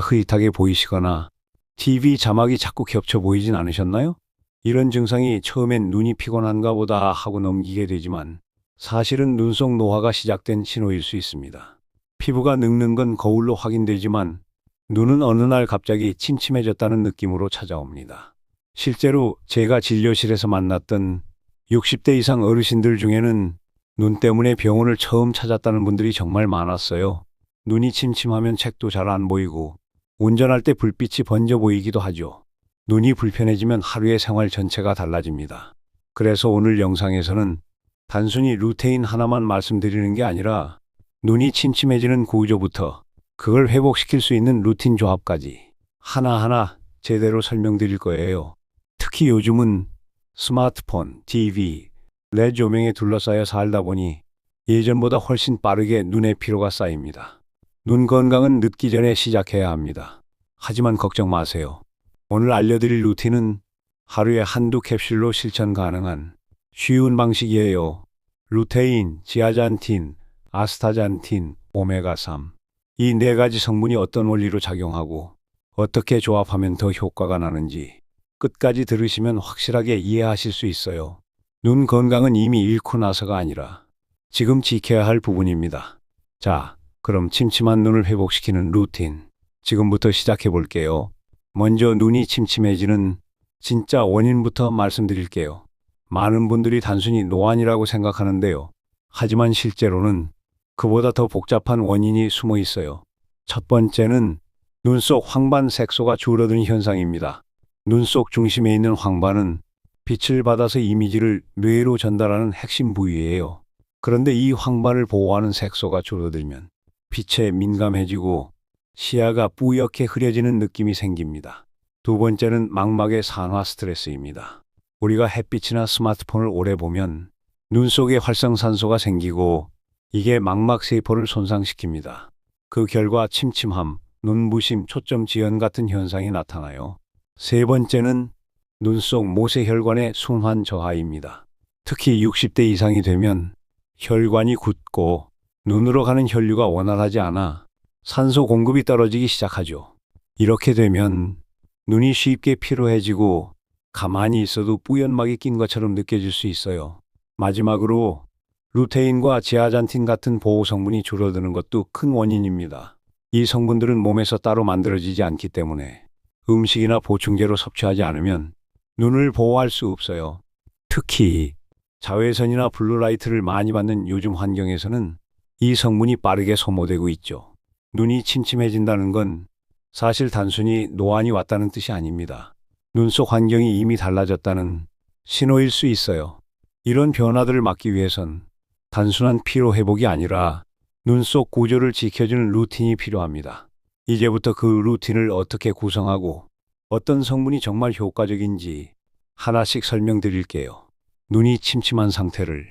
흐릿하게 보이시거나 TV 자막이 자꾸 겹쳐 보이진 않으셨나요? 이런 증상이 처음엔 눈이 피곤한가 보다 하고 넘기게 되지만 사실은 눈 속 노화가 시작된 신호일 수 있습니다. 피부가 늙는 건 거울로 확인되지만 눈은 어느 날 갑자기 침침해졌다는 느낌으로 찾아옵니다. 실제로 제가 진료실에서 만났던 60대 이상 어르신들 중에는 눈 때문에 병원을 처음 찾았다는 분들이 정말 많았어요. 눈이 침침하면 책도 잘 안 보이고 운전할 때 불빛이 번져 보이기도 하죠. 눈이 불편해지면 하루의 생활 전체가 달라집니다. 그래서 오늘 영상에서는 단순히 루테인 하나만 말씀드리는 게 아니라 눈이 침침해지는 구조부터 그걸 회복시킬 수 있는 루틴 조합까지 하나하나 제대로 설명드릴 거예요. 특히 요즘은 스마트폰, TV, LED 조명에 둘러싸여 살다 보니 예전보다 훨씬 빠르게 눈의 피로가 쌓입니다. 눈 건강은 늦기 전에 시작해야 합니다. 하지만 걱정 마세요. 오늘 알려드릴 루틴은 하루에 한두 캡슐로 실천 가능한 쉬운 방식이에요. 루테인, 지아잔틴, 아스타잔틴, 오메가3. 이 네 가지 성분이 어떤 원리로 작용하고 어떻게 조합하면 더 효과가 나는지 끝까지 들으시면 확실하게 이해하실 수 있어요. 눈 건강은 이미 잃고 나서가 아니라 지금 지켜야 할 부분입니다. 자, 그럼 침침한 눈을 회복시키는 루틴 지금부터 시작해 볼게요. 먼저 눈이 침침해지는 진짜 원인부터 말씀드릴게요. 많은 분들이 단순히 노안이라고 생각하는데요. 하지만 실제로는 그보다 더 복잡한 원인이 숨어 있어요. 첫 번째는 눈 속 황반 색소가 줄어드는 현상입니다. 눈 속 중심에 있는 황반은 빛을 받아서 이미지를 뇌로 전달하는 핵심 부위예요. 그런데 이 황반을 보호하는 색소가 줄어들면 빛에 민감해지고 시야가 뿌옇게 흐려지는 느낌이 생깁니다. 두 번째는 망막의 산화 스트레스입니다. 우리가 햇빛이나 스마트폰을 오래 보면 눈 속에 활성산소가 생기고 이게 망막 세포를 손상시킵니다. 그 결과 침침함, 눈부심, 초점 지연 같은 현상이 나타나요. 세 번째는 눈 속 모세혈관의 순환 저하입니다. 특히 60대 이상이 되면 혈관이 굳고 눈으로 가는 혈류가 원활하지 않아 산소 공급이 떨어지기 시작하죠. 이렇게 되면 눈이 쉽게 피로해지고 가만히 있어도 뿌연막이 낀 것처럼 느껴질 수 있어요. 마지막으로 루테인과 지아잔틴 같은 보호 성분이 줄어드는 것도 큰 원인입니다. 이 성분들은 몸에서 따로 만들어지지 않기 때문에 음식이나 보충제로 섭취하지 않으면 눈을 보호할 수 없어요. 특히 자외선이나 블루라이트를 많이 받는 요즘 환경에서는 이 성분이 빠르게 소모되고 있죠. 눈이 침침해진다는 건 사실 단순히 노안이 왔다는 뜻이 아닙니다. 눈 속 환경이 이미 달라졌다는 신호일 수 있어요. 이런 변화들을 막기 위해선 단순한 피로 회복이 아니라 눈 속 구조를 지켜주는 루틴이 필요합니다. 이제부터 그 루틴을 어떻게 구성하고 어떤 성분이 정말 효과적인지 하나씩 설명드릴게요. 눈이 침침한 상태를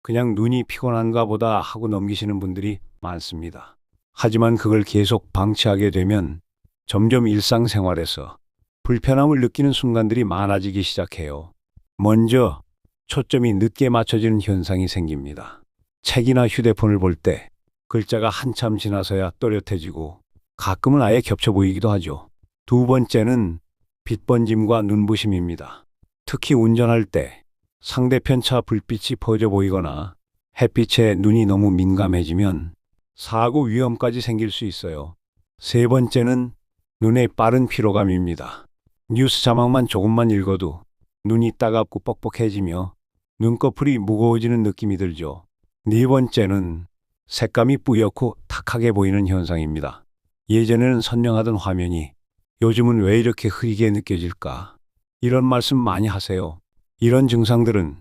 그냥 눈이 피곤한가 보다 하고 넘기시는 분들이 많습니다. 하지만 그걸 계속 방치하게 되면 점점 일상생활에서 불편함을 느끼는 순간들이 많아지기 시작해요. 먼저 초점이 늦게 맞춰지는 현상이 생깁니다. 책이나 휴대폰을 볼 때 글자가 한참 지나서야 또렷해지고 가끔은 아예 겹쳐 보이기도 하죠. 두 번째는 빛번짐과 눈부심입니다. 특히 운전할 때 상대편 차 불빛이 퍼져 보이거나 햇빛에 눈이 너무 민감해지면 사고 위험까지 생길 수 있어요. 세 번째는 눈의 빠른 피로감입니다. 뉴스 자막만 조금만 읽어도 눈이 따갑고 뻑뻑해지며 눈꺼풀이 무거워지는 느낌이 들죠. 네 번째는 색감이 뿌옇고 탁하게 보이는 현상입니다. 예전에는 선명하던 화면이 요즘은 왜 이렇게 흐리게 느껴질까? 이런 말씀 많이 하세요. 이런 증상들은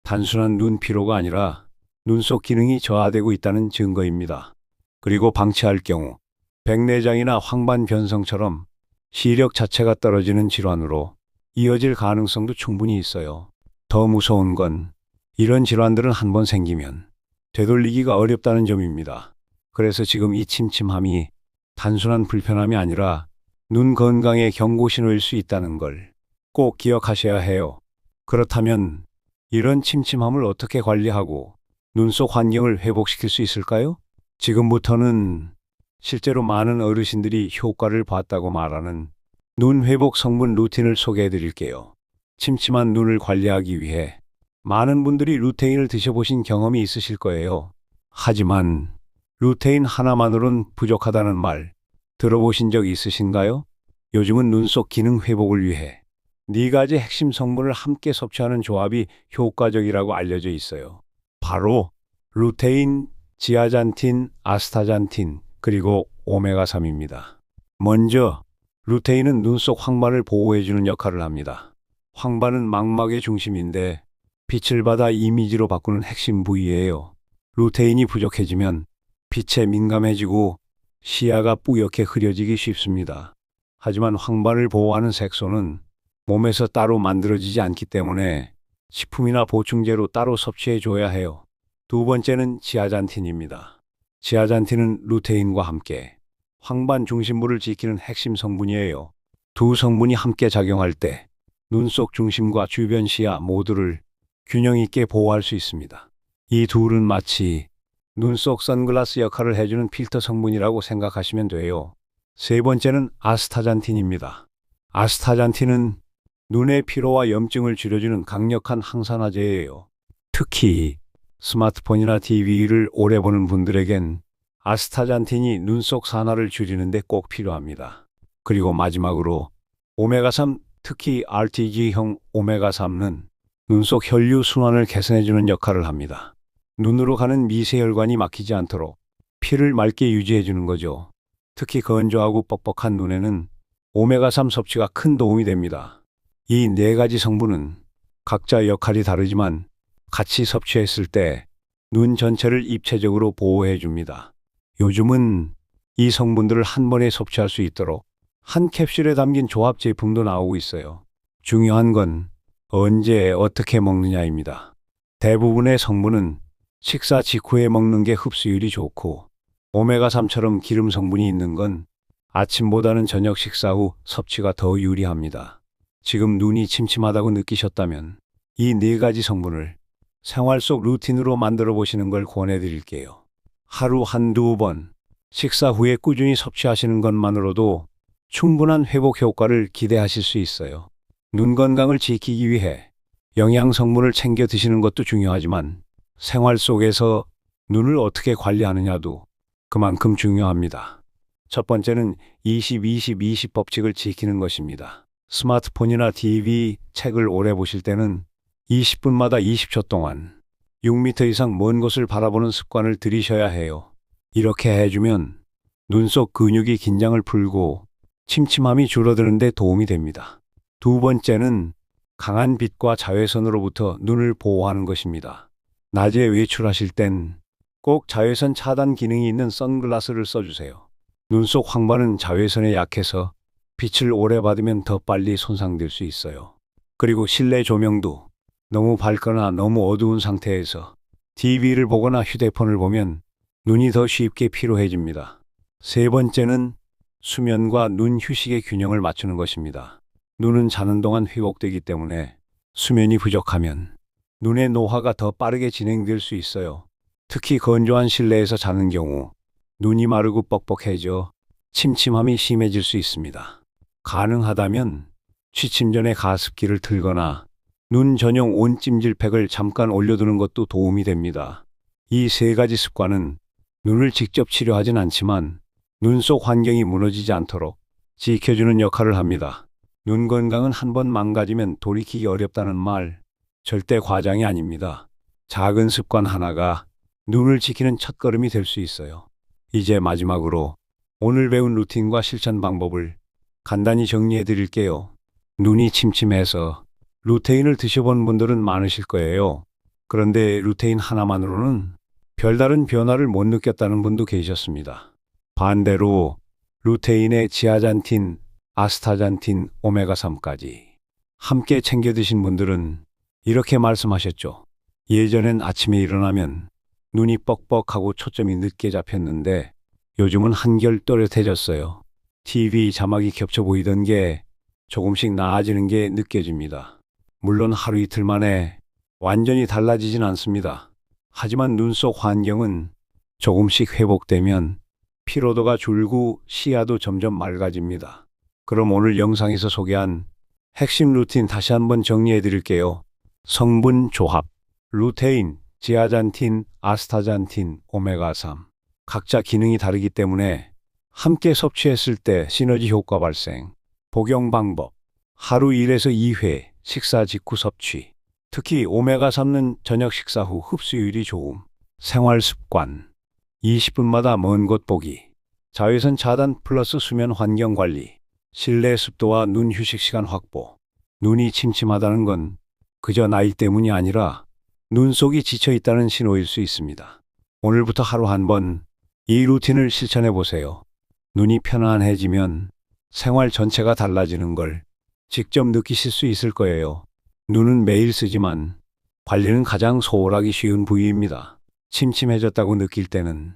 단순한 눈 피로가 아니라 눈 속 기능이 저하되고 있다는 증거입니다. 그리고 방치할 경우 백내장이나 황반 변성처럼 시력 자체가 떨어지는 질환으로 이어질 가능성도 충분히 있어요. 더 무서운 건 이런 질환들은 한번 생기면 되돌리기가 어렵다는 점입니다. 그래서 지금 이 침침함이 단순한 불편함이 아니라 눈 건강의 경고 신호일 수 있다는 걸 꼭 기억하셔야 해요. 그렇다면 이런 침침함을 어떻게 관리하고 눈 속 환경을 회복시킬 수 있을까요? 지금부터는 실제로 많은 어르신들이 효과를 봤다고 말하는 눈 회복 성분 루틴을 소개해 드릴게요. 침침한 눈을 관리하기 위해 많은 분들이 루테인을 드셔보신 경험이 있으실 거예요. 하지만 루테인 하나만으론 부족하다는 말 들어보신 적 있으신가요? 요즘은 눈 속 기능 회복을 위해 4가지 핵심 성분을 함께 섭취하는 조합이 효과적이라고 알려져 있어요. 바로 루테인, 지아잔틴, 아스타잔틴, 그리고 오메가3입니다. 먼저 루테인은 눈 속 황반을 보호해주는 역할을 합니다. 황반은 망막의 중심인데 빛을 받아 이미지로 바꾸는 핵심 부위예요. 루테인이 부족해지면 빛에 민감해지고 시야가 뿌옇게 흐려지기 쉽습니다. 하지만 황반을 보호하는 색소는 몸에서 따로 만들어지지 않기 때문에 식품이나 보충제로 따로 섭취해 줘야 해요. 두 번째는 지아잔틴입니다. 지아잔틴은 루테인과 함께 황반 중심부를 지키는 핵심 성분이에요. 두 성분이 함께 작용할 때 눈 속 중심과 주변 시야 모두를 균형 있게 보호할 수 있습니다. 이 둘은 마치 눈 속 선글라스 역할을 해주는 필터 성분이라고 생각하시면 돼요. 세 번째는 아스타잔틴입니다. 아스타잔틴은 눈의 피로와 염증을 줄여주는 강력한 항산화제예요. 특히 스마트폰이나 TV를 오래 보는 분들에겐 아스타잔틴이 눈 속 산화를 줄이는데 꼭 필요합니다. 그리고 마지막으로 오메가3, 특히 RTG형 오메가3는 눈 속 혈류 순환을 개선해주는 역할을 합니다. 눈으로 가는 미세혈관이 막히지 않도록 피를 맑게 유지해주는 거죠. 특히 건조하고 뻑뻑한 눈에는 오메가3 섭취가 큰 도움이 됩니다. 이 4가지 성분은 각자 역할이 다르지만 같이 섭취했을 때 눈 전체를 입체적으로 보호해 줍니다. 요즘은 이 성분들을 한 번에 섭취할 수 있도록 한 캡슐에 담긴 조합 제품도 나오고 있어요. 중요한 건 언제 어떻게 먹느냐입니다. 대부분의 성분은 식사 직후에 먹는 게 흡수율이 좋고 오메가3처럼 기름 성분이 있는 건 아침보다는 저녁 식사 후 섭취가 더 유리합니다. 지금 눈이 침침하다고 느끼셨다면 이 4가지 성분을 생활 속 루틴으로 만들어 보시는 걸 권해 드릴게요. 하루 한두 번 식사 후에 꾸준히 섭취하시는 것만으로도 충분한 회복 효과를 기대하실 수 있어요. 눈 건강을 지키기 위해 영양 성분을 챙겨 드시는 것도 중요하지만 생활 속에서 눈을 어떻게 관리하느냐도 그만큼 중요합니다. 첫 번째는 20-20-20 법칙을 지키는 것입니다. 스마트폰이나 TV, 책을 오래 보실 때는 20분마다 20초 동안 6m 이상 먼 곳을 바라보는 습관을 들이셔야 해요. 이렇게 해주면 눈 속 근육이 긴장을 풀고 침침함이 줄어드는 데 도움이 됩니다. 두 번째는 강한 빛과 자외선으로부터 눈을 보호하는 것입니다. 낮에 외출하실 땐 꼭 자외선 차단 기능이 있는 선글라스를 써주세요. 눈 속 황반은 자외선에 약해서 빛을 오래 받으면 더 빨리 손상될 수 있어요. 그리고 실내 조명도 너무 밝거나 너무 어두운 상태에서 TV를 보거나 휴대폰을 보면 눈이 더 쉽게 피로해집니다. 세 번째는 수면과 눈 휴식의 균형을 맞추는 것입니다. 눈은 자는 동안 회복되기 때문에 수면이 부족하면 눈의 노화가 더 빠르게 진행될 수 있어요. 특히 건조한 실내에서 자는 경우 눈이 마르고 뻑뻑해져 침침함이 심해질 수 있습니다. 가능하다면 취침 전에 가습기를 틀거나 눈 전용 온찜질팩을 잠깐 올려두는 것도 도움이 됩니다. 이 3가지 습관은 눈을 직접 치료하진 않지만 눈 속 환경이 무너지지 않도록 지켜주는 역할을 합니다. 눈 건강은 한번 망가지면 돌이키기 어렵다는 말 절대 과장이 아닙니다. 작은 습관 하나가 눈을 지키는 첫걸음이 될 수 있어요. 이제 마지막으로 오늘 배운 루틴과 실천 방법을 간단히 정리해 드릴게요. 눈이 침침해서 루테인을 드셔본 분들은 많으실 거예요. 그런데 루테인 하나만으로는 별다른 변화를 못 느꼈다는 분도 계셨습니다. 반대로 루테인에 지아잔틴, 아스타잔틴, 오메가3까지 함께 챙겨 드신 분들은 이렇게 말씀하셨죠. 예전엔 아침에 일어나면 눈이 뻑뻑하고 초점이 늦게 잡혔는데 요즘은 한결 또렷해졌어요. TV 자막이 겹쳐 보이던 게 조금씩 나아지는 게 느껴집니다. 물론 하루 이틀 만에 완전히 달라지진 않습니다. 하지만 눈 속 환경은 조금씩 회복되면 피로도가 줄고 시야도 점점 맑아집니다. 그럼 오늘 영상에서 소개한 핵심 루틴 다시 한번 정리해 드릴게요. 성분 조합, 루테인, 지아잔틴, 아스타잔틴, 오메가3. 각자 기능이 다르기 때문에 함께 섭취했을 때 시너지 효과 발생. 복용 방법, 하루 1에서 2회 식사 직후 섭취. 특히 오메가3는 저녁 식사 후 흡수율이 좋음. 생활 습관, 20분마다 먼 곳 보기. 자외선 차단 플러스 수면 환경 관리. 실내 습도와 눈 휴식 시간 확보. 눈이 침침하다는 건 그저 나이 때문이 아니라 눈 속이 지쳐 있다는 신호일 수 있습니다. 오늘부터 하루 한 번 이 루틴을 실천해 보세요. 눈이 편안해지면 생활 전체가 달라지는 걸 직접 느끼실 수 있을 거예요. 눈은 매일 쓰지만 관리는 가장 소홀하기 쉬운 부위입니다. 침침해졌다고 느낄 때는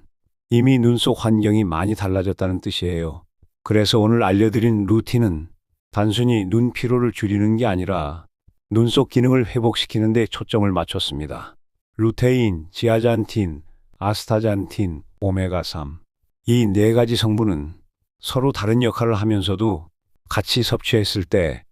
이미 눈 속 환경이 많이 달라졌다는 뜻이에요. 그래서 오늘 알려드린 루틴은 단순히 눈 피로를 줄이는 게 아니라 눈 속 기능을 회복시키는 데 초점을 맞췄습니다. 루테인, 지아잔틴, 아스타잔틴, 오메가3. 이 네 가지 성분은 서로 다른 역할을 하면서도 같이 섭취했을 때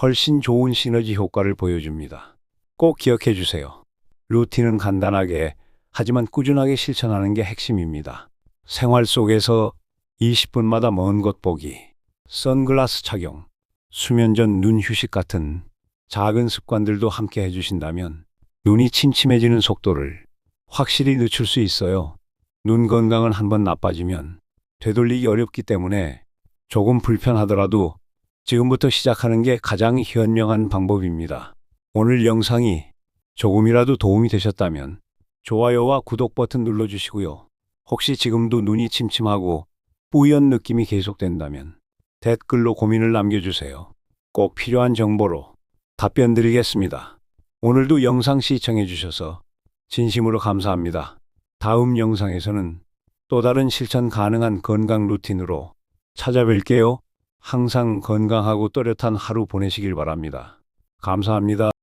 훨씬 좋은 시너지 효과를 보여줍니다. 꼭 기억해 주세요. 루틴은 간단하게 하지만 꾸준하게 실천하는 게 핵심입니다. 생활 속에서 20분마다 먼 곳 보기, 선글라스 착용, 수면 전 눈 휴식 같은 작은 습관들도 함께 해주신다면 눈이 침침해지는 속도를 확실히 늦출 수 있어요. 눈 건강은 한번 나빠지면 되돌리기 어렵기 때문에 조금 불편하더라도 지금부터 시작하는 게 가장 현명한 방법입니다. 오늘 영상이 조금이라도 도움이 되셨다면 좋아요와 구독 버튼 눌러주시고요. 혹시 지금도 눈이 침침하고 뿌연 느낌이 계속된다면 댓글로 고민을 남겨주세요. 꼭 필요한 정보로 답변 드리겠습니다. 오늘도 영상 시청해 주셔서 진심으로 감사합니다. 다음 영상에서는 또 다른 실천 가능한 건강 루틴으로 찾아뵐게요. 항상 건강하고 또렷한 하루 보내시길 바랍니다. 감사합니다.